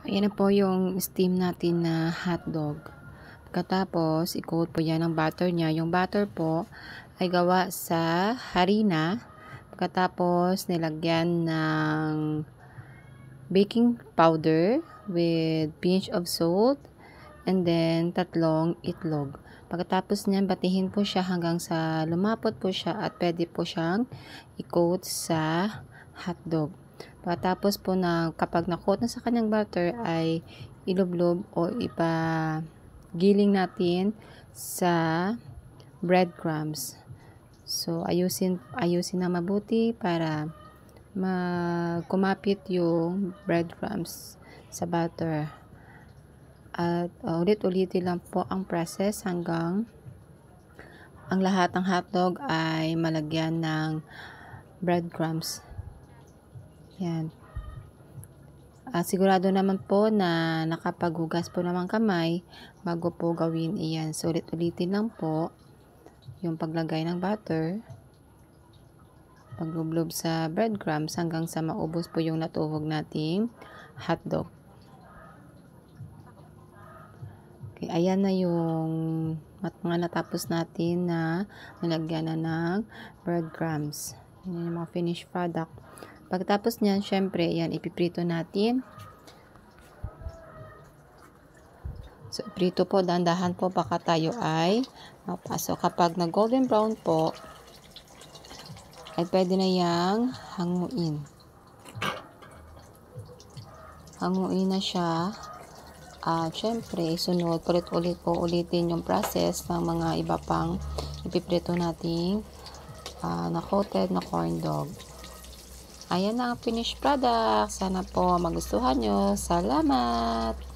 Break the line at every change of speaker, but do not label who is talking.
Ayan na po yung steam natin na hotdog. Pagkatapos, i-coat po yan ng butter niya. Yung butter po ay gawa sa harina. Pagkatapos, nilagyan ng baking powder with pinch of salt and then 3 itlog. Pagkatapos niyan, batihin po siya hanggang sa lumapot po siya at pwede po siyang i-coat sa hotdog. Pagkatapos po na kapag na-coat na sa kanyang butter ay ilublob o ipagiling natin sa breadcrumbs. So, ayusin na mabuti para kumapit yung breadcrumbs sa butter. At ulit-ulitin lang po ang process hanggang ang lahat ng hotdog ay malagyan ng breadcrumbs. Yan. Sigurado naman po na nakapaghugas po naman kamay bago po gawin iyan. So, ulit-ulitin lang po yung paglagay ng butter, paglublob sa breadcrumbs hanggang sa maubos po yung natuhog nating hotdog. Okay, ayan na yung mga natapos natin na nilagyan na ng breadcrumbs. Yan yung mga finished product. Pagkatapos niyan, syempre, yan, ipiprito natin. So, iprito po, dahan-dahan po, baka tayo ay mapasok. Kapag na golden brown po, ay pwede na yang hanguin. Hanguin na siya. Syempre, sunod, ulit-ulit po ulitin yung process ng mga iba pang ipiprito nating na-coated na corn dog. Ayan na ang finished product. Sana po magustuhan nyo. Salamat!